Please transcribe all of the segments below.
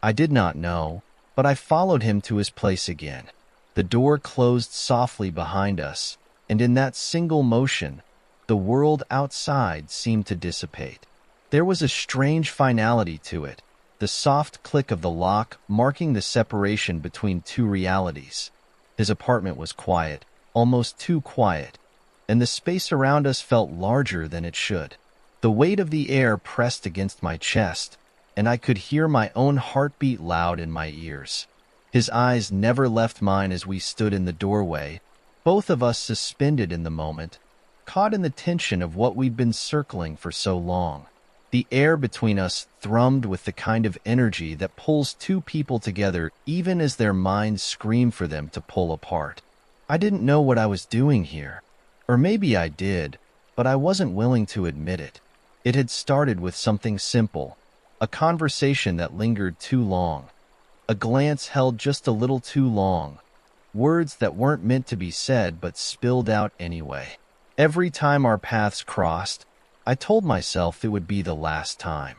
I did not know, but I followed him to his place again. The door closed softly behind us, and in that single motion, the world outside seemed to dissipate. There was a strange finality to it, the soft click of the lock marking the separation between two realities. His apartment was quiet, almost too quiet, and the space around us felt larger than it should. The weight of the air pressed against my chest, and I could hear my own heartbeat loud in my ears. His eyes never left mine as we stood in the doorway, both of us suspended in the moment, caught in the tension of what we'd been circling for so long. The air between us thrummed with the kind of energy that pulls two people together even as their minds scream for them to pull apart. I didn't know what I was doing here. Or maybe I did, but I wasn't willing to admit it. It had started with something simple, a conversation that lingered too long, a glance held just a little too long, words that weren't meant to be said but spilled out anyway. Every time our paths crossed, I told myself it would be the last time,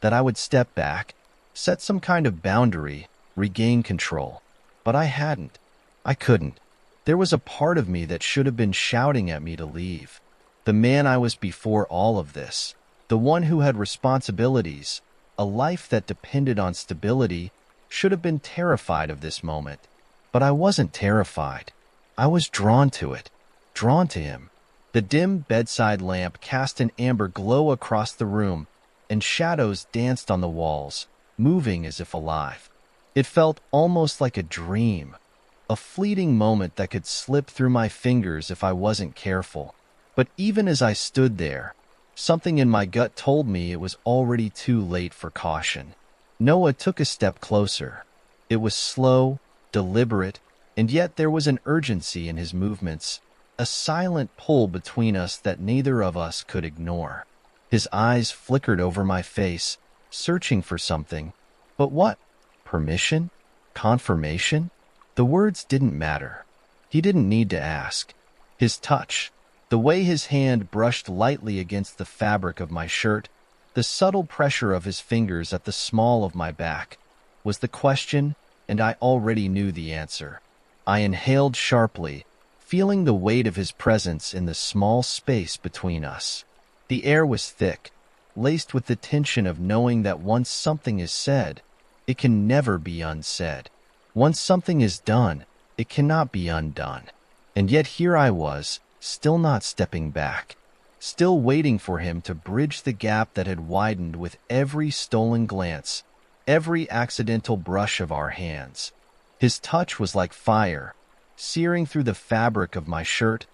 that I would step back, set some kind of boundary, regain control. But I hadn't. I couldn't. There was a part of me that should have been shouting at me to leave. The man I was before all of this, the one who had responsibilities, a life that depended on stability, should have been terrified of this moment. But I wasn't terrified. I was drawn to it, drawn to him. The dim bedside lamp cast an amber glow across the room, and shadows danced on the walls, moving as if alive. It felt almost like a dream, a fleeting moment that could slip through my fingers if I wasn't careful. But even as I stood there, something in my gut told me it was already too late for caution. Noah took a step closer. It was slow, deliberate, and yet there was an urgency in his movements, a silent pull between us that neither of us could ignore. His eyes flickered over my face, searching for something. But what? Permission? Confirmation? The words didn't matter. He didn't need to ask. His touch, the way his hand brushed lightly against the fabric of my shirt, the subtle pressure of his fingers at the small of my back, was the question, and I already knew the answer. I inhaled sharply, feeling the weight of his presence in the small space between us. The air was thick, laced with the tension of knowing that once something is said, it can never be unsaid. Once something is done, it cannot be undone. And yet here I was, still not stepping back, still waiting for him to bridge the gap that had widened with every stolen glance, every accidental brush of our hands. His touch was like fire, searing through the fabric of my shirt,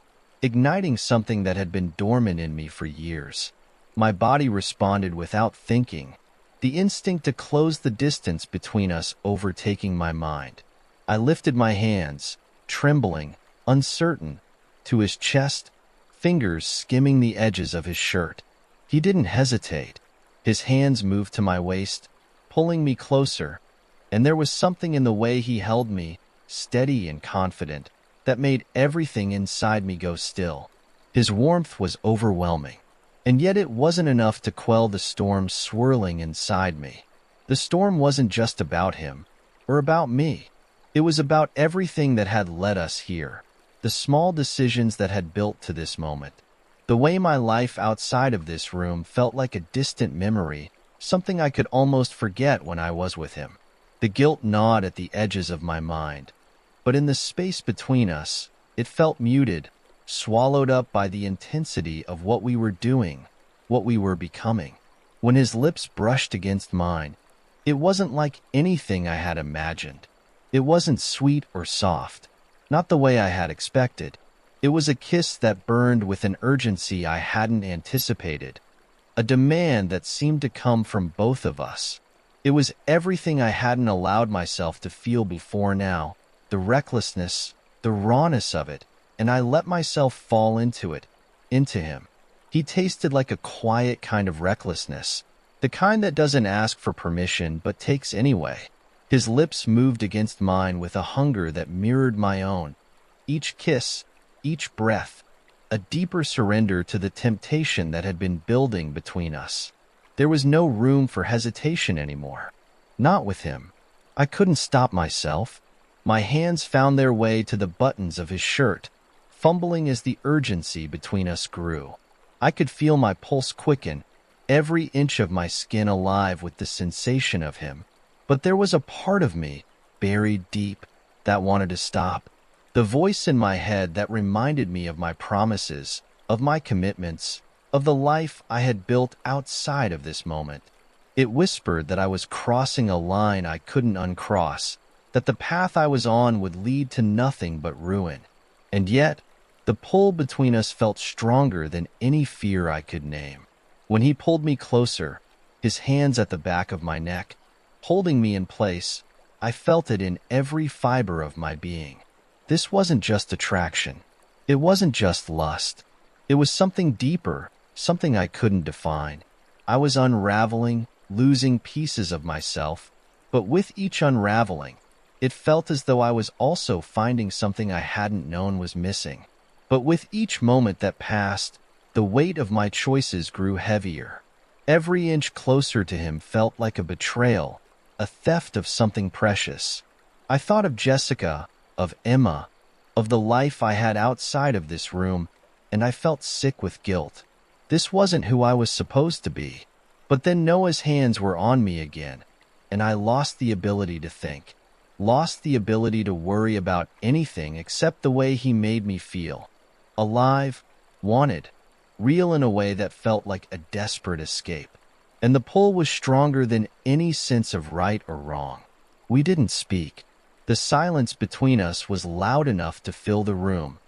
igniting something that had been dormant in me for years. My body responded without thinking, the instinct to close the distance between us overtaking my mind. I lifted my hands, trembling, uncertain, to his chest, fingers skimming the edges of his shirt. He didn't hesitate. His hands moved to my waist, pulling me closer, and there was something in the way he held me, steady and confident, that made everything inside me go still. His warmth was overwhelming, and yet it wasn't enough to quell the storm swirling inside me. The storm wasn't just about him, or about me. It was about everything that had led us here, the small decisions that had built to this moment. The way my life outside of this room felt like a distant memory, something I could almost forget when I was with him. The guilt gnawed at the edges of my mind, but in the space between us, it felt muted, swallowed up by the intensity of what we were doing, what we were becoming. When his lips brushed against mine, it wasn't like anything I had imagined. It wasn't sweet or soft, not the way I had expected. It was a kiss that burned with an urgency I hadn't anticipated, a demand that seemed to come from both of us. It was everything I hadn't allowed myself to feel before now, the recklessness, the rawness of it, and I let myself fall into it, into him. He tasted like a quiet kind of recklessness, the kind that doesn't ask for permission but takes anyway. His lips moved against mine with a hunger that mirrored my own. Each kiss, each breath, a deeper surrender to the temptation that had been building between us. There was no room for hesitation anymore. Not with him. I couldn't stop myself. My hands found their way to the buttons of his shirt, fumbling as the urgency between us grew. I could feel my pulse quicken, every inch of my skin alive with the sensation of him. But there was a part of me, buried deep, that wanted to stop. The voice in my head that reminded me of my promises, of my commitments, of the life I had built outside of this moment. It whispered that I was crossing a line I couldn't uncross, that the path I was on would lead to nothing but ruin. And yet, the pull between us felt stronger than any fear I could name. When he pulled me closer, his hands at the back of my neck, holding me in place, I felt it in every fiber of my being. This wasn't just attraction. It wasn't just lust. It was something deeper, something I couldn't define. I was unraveling, losing pieces of myself, but with each unraveling, it felt as though I was also finding something I hadn't known was missing. But with each moment that passed, the weight of my choices grew heavier. Every inch closer to him felt like a betrayal, a theft of something precious. I thought of Jessica, of Emma, of the life I had outside of this room, and I felt sick with guilt. This wasn't who I was supposed to be. But then Noah's hands were on me again, and I lost the ability to think, lost the ability to worry about anything except the way he made me feel. Alive, wanted, real in a way that felt like a desperate escape. And the pull was stronger than any sense of right or wrong. We didn't speak. The silence between us was loud enough to fill the room,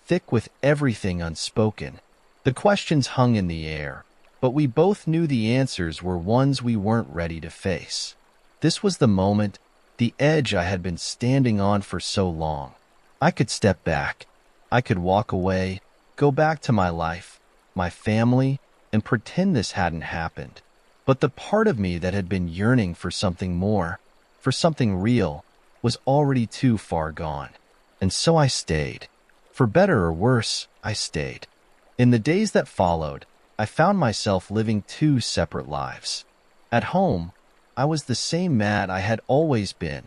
thick with everything unspoken. The questions hung in the air, but we both knew the answers were ones we weren't ready to face. This was the moment, the edge I had been standing on for so long. I could step back. I could walk away, go back to my life, my family, and pretend this hadn't happened. But the part of me that had been yearning for something more, for something real, was already too far gone. And so I stayed. For better or worse, I stayed. In the days that followed, I found myself living two separate lives. At home, I was the same Matt I had always been,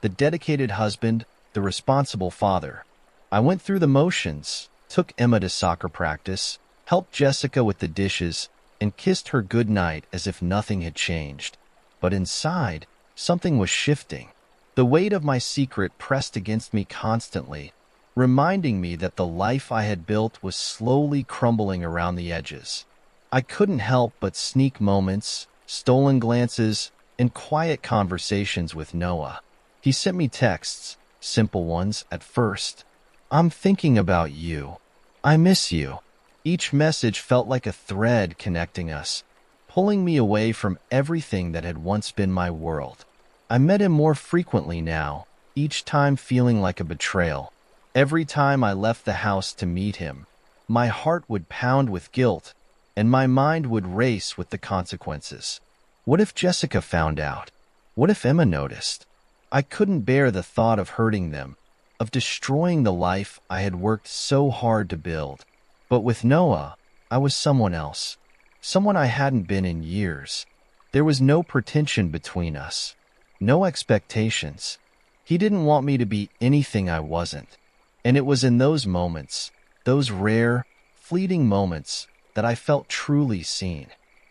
the dedicated husband, the responsible father. I went through the motions, took Emma to soccer practice, helped Jessica with the dishes, and kissed her goodnight as if nothing had changed. But inside, something was shifting. The weight of my secret pressed against me constantly, reminding me that the life I had built was slowly crumbling around the edges. I couldn't help but sneak moments, stolen glances, and quiet conversations with Noah. He sent me texts, simple ones at first. "I'm thinking about you. I miss you." Each message felt like a thread connecting us, pulling me away from everything that had once been my world. I met him more frequently now, each time feeling like a betrayal. Every time I left the house to meet him, my heart would pound with guilt, and my mind would race with the consequences. What if Jessica found out? What if Emma noticed? I couldn't bear the thought of hurting them, of destroying the life I had worked so hard to build. But with Noah, I was someone else, someone I hadn't been in years. There was no pretension between us, no expectations. He didn't want me to be anything I wasn't. And it was in those moments, those rare, fleeting moments, that I felt truly seen.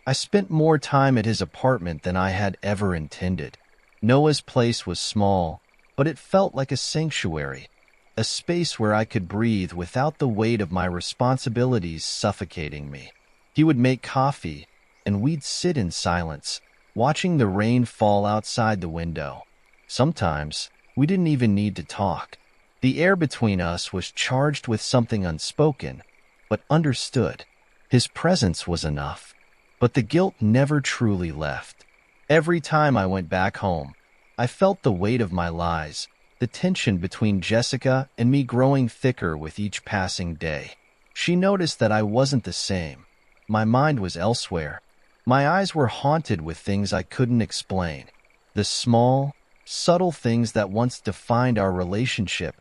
I spent more time at his apartment than I had ever intended. Noah's place was small, but it felt like a sanctuary, a space where I could breathe without the weight of my responsibilities suffocating me. He would make coffee, and we'd sit in silence, watching the rain fall outside the window. Sometimes, we didn't even need to talk. The air between us was charged with something unspoken, but understood. His presence was enough. But the guilt never truly left. Every time I went back home, I felt the weight of my lies, the tension between Jessica and me growing thicker with each passing day. She noticed that I wasn't the same. My mind was elsewhere. My eyes were haunted with things I couldn't explain. The small, subtle things that once defined our relationship,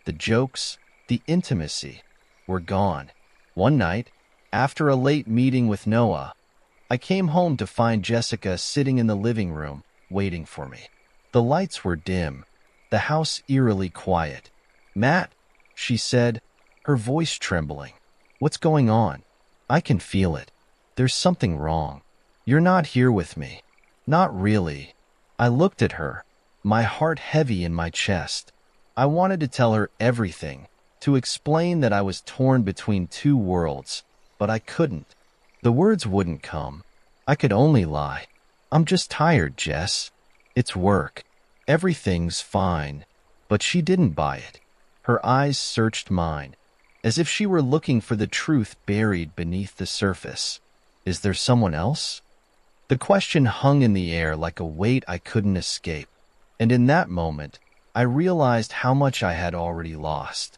the jokes, the intimacy, were gone. One night, after a late meeting with Noah, I came home to find Jessica sitting in the living room, waiting for me. The lights were dim, the house eerily quiet. "Matt," she said, her voice trembling. "What's going on? I can feel it. There's something wrong. You're not here with me." "Not really." I looked at her, my heart heavy in my chest. I wanted to tell her everything, to explain that I was torn between two worlds, but I couldn't. The words wouldn't come. I could only lie. "I'm just tired, Jess. It's work. Everything's fine." But she didn't buy it. Her eyes searched mine, as if she were looking for the truth buried beneath the surface. "Is there someone else?" The question hung in the air like a weight I couldn't escape, and in that moment, I realized how much I had already lost.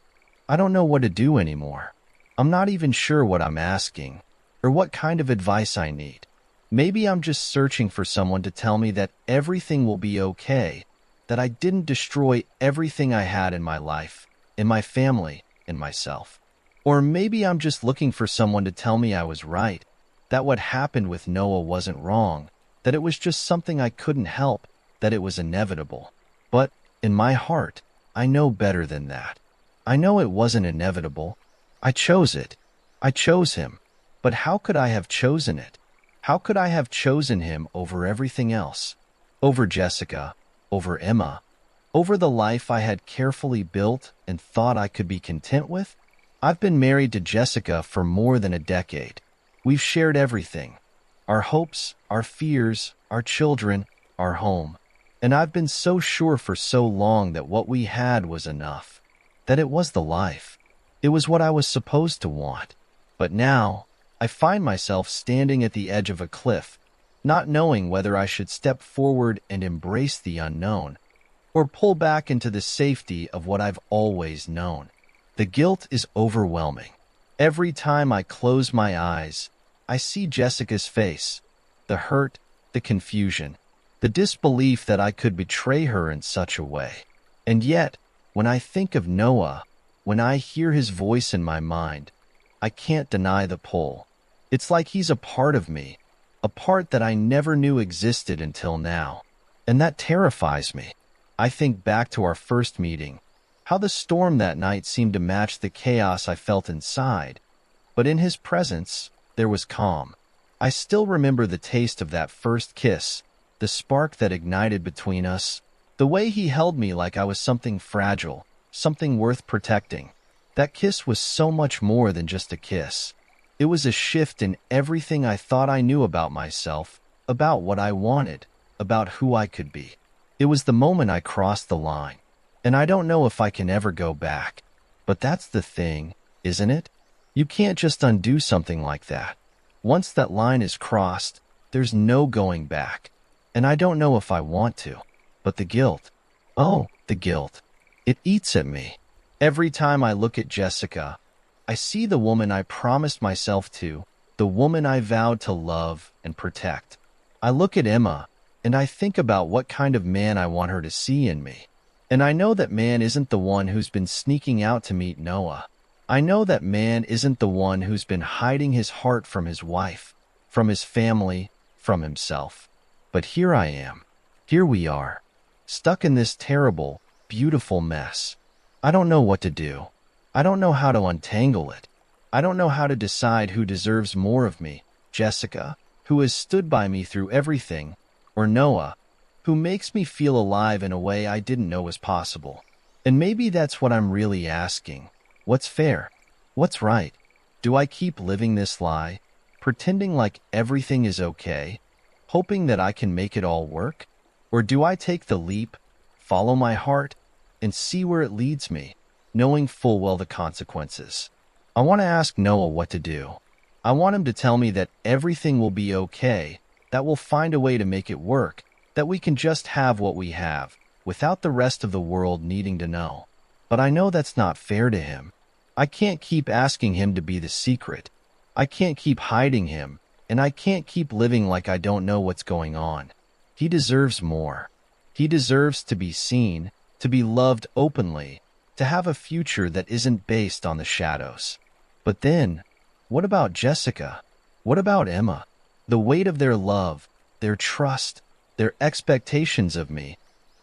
I don't know what to do anymore. I'm not even sure what I'm asking, or what kind of advice I need. Maybe I'm just searching for someone to tell me that everything will be okay, that I didn't destroy everything I had in my life, in my family, in myself. Or maybe I'm just looking for someone to tell me I was right, that what happened with Noah wasn't wrong, that it was just something I couldn't help, that it was inevitable. But in my heart, I know better than that. I know it wasn't inevitable. I chose it. I chose him. But how could I have chosen it? How could I have chosen him over everything else? Over Jessica, over Emma, over the life I had carefully built and thought I could be content with? I've been married to Jessica for more than a decade. We've shared everything. Our hopes, our fears, our children, our home. And I've been so sure for so long that what we had was enough. That it was the life. It was what I was supposed to want. But now, I find myself standing at the edge of a cliff, not knowing whether I should step forward and embrace the unknown, or pull back into the safety of what I've always known. The guilt is overwhelming. Every time I close my eyes, I see Jessica's face, the hurt, the confusion, the disbelief that I could betray her in such a way. And yet, when I think of Noah, when I hear his voice in my mind, I can't deny the pull. It's like he's a part of me, a part that I never knew existed until now. And that terrifies me. I think back to our first meeting, how the storm that night seemed to match the chaos I felt inside. But in his presence, there was calm. I still remember the taste of that first kiss, the spark that ignited between us, the way he held me like I was something fragile, something worth protecting. That kiss was so much more than just a kiss. It was a shift in everything I thought I knew about myself, about what I wanted, about who I could be. It was the moment I crossed the line, and I don't know if I can ever go back. But that's the thing, isn't it? You can't just undo something like that. Once that line is crossed, there's no going back. And I don't know if I want to. But the guilt, oh, the guilt, it eats at me. Every time I look at Jessica, I see the woman I promised myself to, the woman I vowed to love and protect. I look at Emma, and I think about what kind of man I want her to see in me. And I know that man isn't the one who's been sneaking out to meet Noah. I know that man isn't the one who's been hiding his heart from his wife, from his family, from himself. But here I am. Here we are, stuck in this terrible, beautiful mess. I don't know what to do. I don't know how to untangle it. I don't know how to decide who deserves more of me, Jessica, who has stood by me through everything, or Noah, who makes me feel alive in a way I didn't know was possible. And maybe that's what I'm really asking. What's fair? What's right? Do I keep living this lie, pretending like everything is okay, hoping that I can make it all work? Or do I take the leap, follow my heart, and see where it leads me, knowing full well the consequences? I want to ask Noah what to do. I want him to tell me that everything will be okay, that we'll find a way to make it work, that we can just have what we have, without the rest of the world needing to know. But I know that's not fair to him. I can't keep asking him to be the secret. I can't keep hiding him, and I can't keep living like I don't know what's going on. He deserves more. He deserves to be seen, to be loved openly, to have a future that isn't based on the shadows. But then, what about Jessica? What about Emma? The weight of their love, their trust, their expectations of me.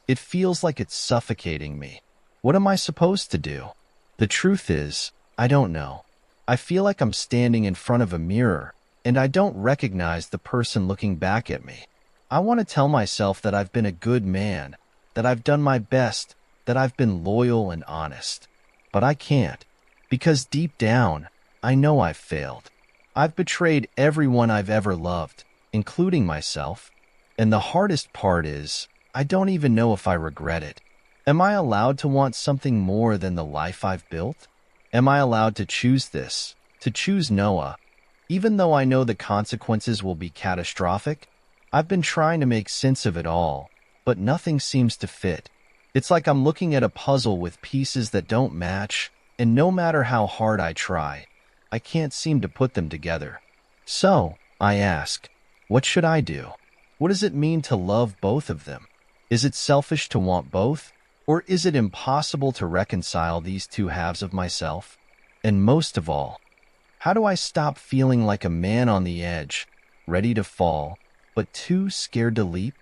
It feels like it's suffocating me. What am I supposed to do? The truth is, I don't know. I feel like I'm standing in front of a mirror, and I don't recognize the person looking back at me. I want to tell myself that I've been a good man, that I've done my best, that I've been loyal and honest. But I can't, because deep down, I know I've failed. I've betrayed everyone I've ever loved, including myself. And the hardest part is, I don't even know if I regret it. Am I allowed to want something more than the life I've built? Am I allowed to choose this, to choose Noah, even though I know the consequences will be catastrophic? I've been trying to make sense of it all, but nothing seems to fit. It's like I'm looking at a puzzle with pieces that don't match, and no matter how hard I try, I can't seem to put them together. So, I ask, what should I do? What does it mean to love both of them? Is it selfish to want both? Or is it impossible to reconcile these two halves of myself? And most of all, how do I stop feeling like a man on the edge, ready to fall, but too scared to leap?